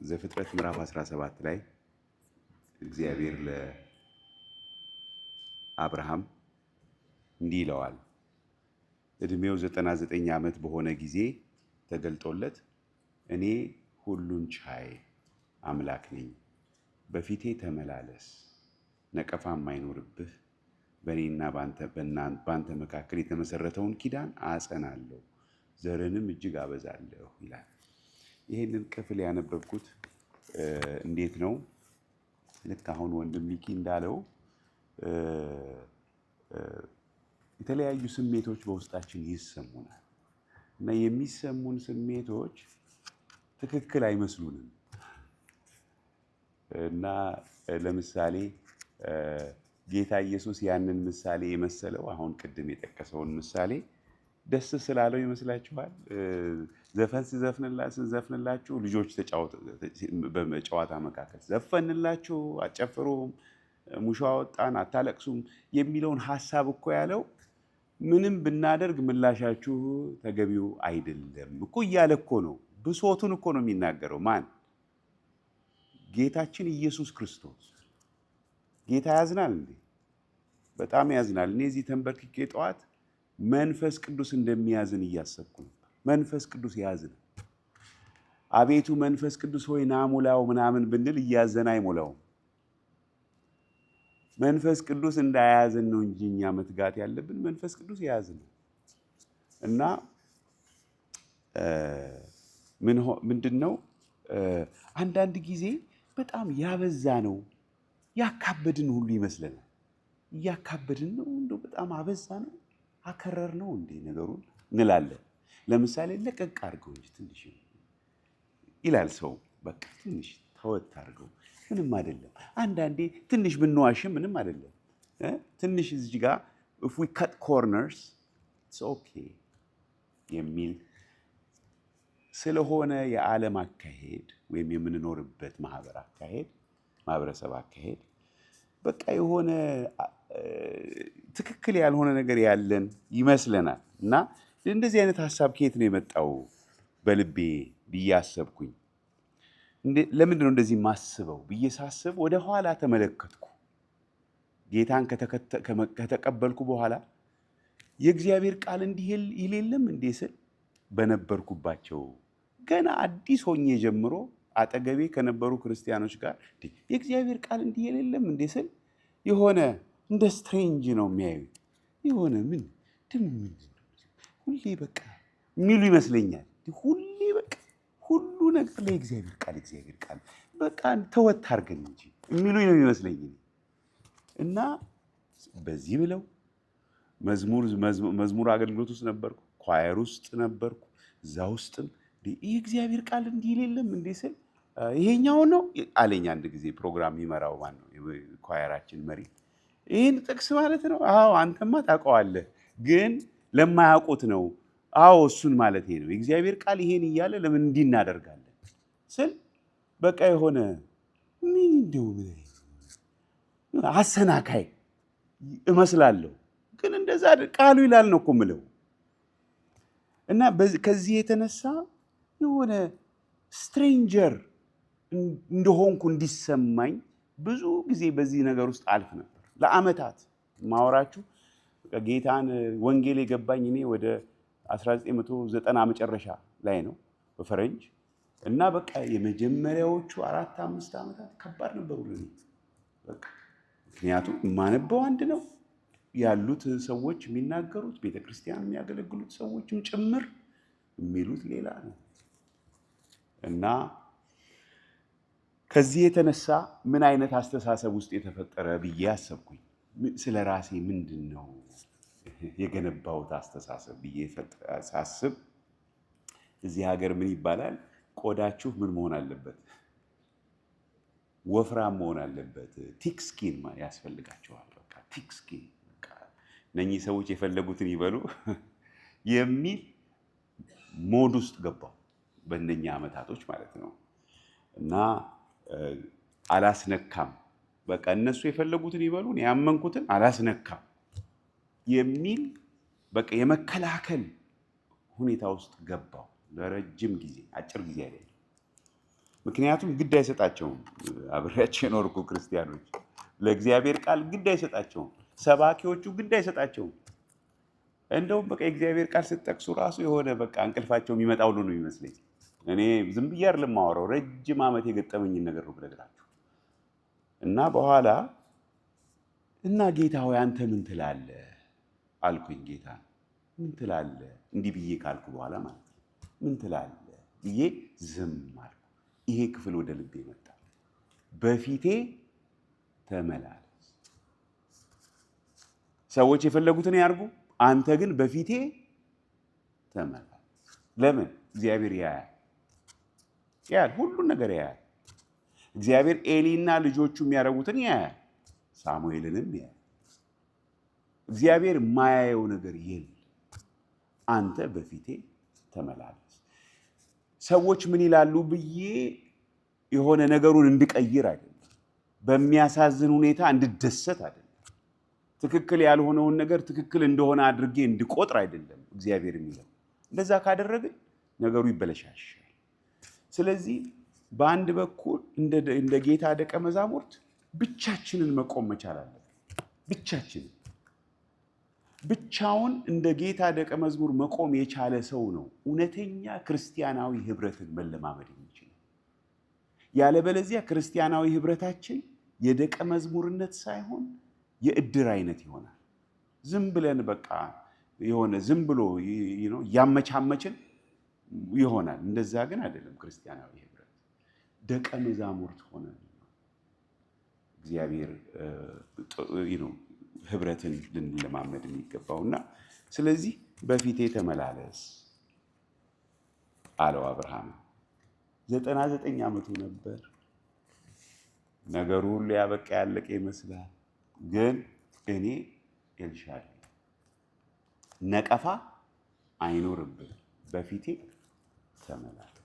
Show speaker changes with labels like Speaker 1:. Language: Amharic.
Speaker 1: ዘፍጥረት ምዕራፍ 17 ላይ እግዚአብሔር ለአብርሃም እንዲህ ይለዋል። እድሜው 99 ዓመት በሆነ ጊዜ ተገልጦለት እኔ ሁሉን ቻይ አምላክ ነኝ፣ በፊቴ ተመላለስ፣ ነቀፋም አይኖርብህ፣ በእኔና በአንተ መካከል የተመሰረተውን ኪዳን አጸናለሁ፣ ዘርንም እጅግ አበዛለሁ ይላል። ይህንን ክፍል ያነበብኩት እንዴት ነው? ልክ አሁን ወንድም ሚኪ እንዳለው የተለያዩ ስሜቶች በውስጣችን ይሰሙናል እና የሚሰሙን ስሜቶች ትክክል አይመስሉንም እና ለምሳሌ ጌታ ኢየሱስ ያንን ምሳሌ የመሰለው አሁን ቅድም የጠቀሰውን ምሳሌ ደስ ስላለው ይመስላችኋል? ዘፈን ስንዘፍንላችሁ ልጆች በጨዋታ መካከል ዘፈንላችሁ አጨፍሩም፣ ሙሾ አወጣን አታለቅሱም የሚለውን ሀሳብ እኮ ያለው ምንም ብናደርግ ምላሻችሁ ተገቢው አይደለም እኮ እያለ እኮ ነው። ብሶቱን እኮ ነው የሚናገረው። ማን? ጌታችን ኢየሱስ ክርስቶስ። ጌታ ያዝናል እንዴ? በጣም ያዝናል። እኔ እዚህ ተንበርክኬ ጠዋት መንፈስ ቅዱስ እንደሚያዝን እያሰብኩ ነበር። መንፈስ ቅዱስ ያዝናል። አቤቱ መንፈስ ቅዱስ ሆይ ና ሙላው ምናምን ብንል እያዘነ አይሞላውም። መንፈስ ቅዱስ እንዳያዝን ነው እንጂ እኛ መትጋት ያለብን መንፈስ ቅዱስ ያዝን እና ምንድነው አንዳንድ ጊዜ በጣም ያበዛ ነው ያካበድን ሁሉ ይመስለናል። እያካበድን ነው እንደው በጣም አበዛ ነው አከረር ነው እንዴ ነገሩን እንላለን። ለምሳሌ ለቀቅ አድርገው እንጂ ትንሽ ይላል ሰው። በቃ ትንሽ ተወት አድርገው ምንም አይደለም። አንዳንዴ ትንሽ ብንዋሽም ምንም አይደለም። ትንሽ እዚህ ጋር if we cut corners it's okay የሚል ስለሆነ የዓለም አካሄድ ወይም የምንኖርበት ማህበረሰብ አካሄድ በቃ የሆነ ትክክል ያልሆነ ነገር ያለን ይመስለናል። እና እንደዚህ አይነት ሀሳብ ከየት ነው የመጣው በልቤ ብዬ አሰብኩኝ። ለምንድን ነው እንደዚህ ማስበው ብዬ ሳስብ ወደ ኋላ ተመለከትኩ። ጌታን ከተቀበልኩ በኋላ የእግዚአብሔር ቃል እንዲህ ይል የለም እንዴ ስል በነበርኩባቸው ገና አዲስ ሆኜ ጀምሮ አጠገቤ ከነበሩ ክርስቲያኖች ጋር የእግዚአብሔር ቃል እንዲህ ይል የለም እንዴ ስል የሆነ እንደ ስትሬንጅ ነው የሚያዩ። የሆነ ምን ሁሌ በቃ የሚሉ ይመስለኛል። ሁሌ በቃ ሁሉ ነገር ላይ እግዚአብሔር ቃል በቃ ተወት አድርገን እንጂ የሚሉ ነው የሚመስለኝ። እና በዚህ ብለው መዝሙር አገልግሎት ውስጥ ነበርኩ፣ ኳየር ውስጥ ነበርኩ። እዛ ውስጥም ይህ እግዚአብሔር ቃል እንዲህ የለም እንዴ ስል ይሄኛው ነው አለኝ። አንድ ጊዜ ፕሮግራም የሚመራው ማን ነው? ኳየራችን መሪ። ይህን ጥቅስ ማለት ነው? አዎ አንተማ ታውቀዋለህ፣ ግን ለማያውቁት ነው። አዎ እሱን ማለት ነው። የእግዚአብሔር ቃል ይሄን እያለ ለምን እንዲህ እናደርጋለን ስል በቃ የሆነ ምን እንደው አሰናካይ እመስላለሁ፣ ግን እንደዛ ቃሉ ይላል ነው እኮ የምለው። እና ከዚህ የተነሳ የሆነ ስትሬንጀር እንደሆንኩ እንዲሰማኝ ብዙ ጊዜ በዚህ ነገር ውስጥ አልፍ ነበር። ለዓመታት ማወራችሁ ጌታን ወንጌል የገባኝ እኔ ወደ 1990 መጨረሻ ላይ ነው በፈረንጅ። እና በቃ የመጀመሪያዎቹ 4-5 ዓመታት ከባድ ነበሩ ለኔ። በቃ ምክንያቱም የማነበው አንድ ነው፣ ያሉት ሰዎች የሚናገሩት ቤተክርስቲያን የሚያገለግሉት ሰዎችም ጭምር የሚሉት ሌላ ነው። እና ከዚህ የተነሳ ምን አይነት አስተሳሰብ ውስጥ የተፈጠረ ብዬ አሰብኩኝ። ስለ ራሴ ምንድን ነው የገነባሁት አስተሳሰብ ብዬ ሳስብ እዚህ ሀገር ምን ይባላል? ቆዳችሁ ምን መሆን አለበት? ወፍራም መሆን አለበት። ቲክ ስኪን ያስፈልጋቸዋል። በቃ ቲክ ስኪን፣ በቃ እነኚህ ሰዎች የፈለጉትን ይበሉ የሚል ሞድ ውስጥ ገባሁ በእነኛ ዓመታቶች ማለት ነው። እና አላስነካም፣ በቃ እነሱ የፈለጉትን ይበሉ እኔ ያመንኩትን አላስነካም የሚል በቃ የመከላከል ሁኔታ ውስጥ ገባሁ ለረጅም ጊዜ፣ አጭር ጊዜ አይደለም። ምክንያቱም ግድ አይሰጣቸውም። አብሬያቸው የኖርኩ ክርስቲያኖች ለእግዚአብሔር ቃል ግድ አይሰጣቸውም። ሰባኪዎቹ ግድ አይሰጣቸውም። እንደውም በቃ የእግዚአብሔር ቃል ስትጠቅሱ ራሱ የሆነ በቃ እንቅልፋቸው የሚመጣ ሁሉ ነው ይመስለኝ። እኔ ዝም ብዬ አይደለም የማወራው፣ ረጅም ዓመት የገጠመኝን ነገር ነው ብነግራችሁ እና በኋላ እና ጌታ ሆይ አንተ ምን ትላለህ አልኩኝ። ጌታ ምን ትላለህ እንዲህ ብዬ ካልኩ በኋላ ማለት ነው ምን ትላለህ ብዬ ዝም አልኩ። ይሄ ክፍል ወደ ልቤ መጣ። በፊቴ ተመላለስ። ሰዎች የፈለጉትን ያርጉ፣ አንተ ግን በፊቴ ተመላለስ። ለምን? እግዚአብሔር ያያል፣ ሁሉን ነገር ያያል። እግዚአብሔር ኤሊና ልጆቹ የሚያደርጉትን ያያል፣ ሳሙኤልንም ያያል። እግዚአብሔር የማያየው ነገር የለም። አንተ በፊቴ ተመላለስ። ሰዎች ምን ይላሉ ብዬ የሆነ ነገሩን እንድቀይር አይደለም፣ በሚያሳዝን ሁኔታ እንድደሰት አይደለም፣ ትክክል ያልሆነውን ነገር ትክክል እንደሆነ አድርጌ እንድቆጥር አይደለም እግዚአብሔር የሚለው። እንደዛ ካደረግን ነገሩ ይበለሻሻል። ስለዚህ በአንድ በኩል እንደ ጌታ ደቀ መዛሙርት ብቻችንን መቆም መቻል አለብን። ብቻችንን ብቻውን እንደ ጌታ ደቀ መዝሙር መቆም የቻለ ሰው ነው እውነተኛ ክርስቲያናዊ ህብረትን መለማመድ የሚችለው። ያለበለዚያ ክርስቲያናዊ ህብረታችን የደቀ መዝሙርነት ሳይሆን የእድር አይነት ይሆናል። ዝም ብለን በቃ የሆነ ዝም ብሎ ያመቻመችን ይሆናል። እንደዛ ግን አይደለም። ክርስቲያናዊ ህብረት ደቀ መዛሙርት ሆነን እግዚአብሔር ህብረትን ልንለማመድ የሚገባውና ስለዚህ በፊቴ ተመላለስ አለው አብርሃም። 99 ዓመቱ ነበር። ነገሩ ሁሉ ያበቃ ያለቀ ይመስላል። ግን እኔ ኤልሻዳይ ነቀፋ አይኖርብህ፣ በፊቴ ተመላለስ።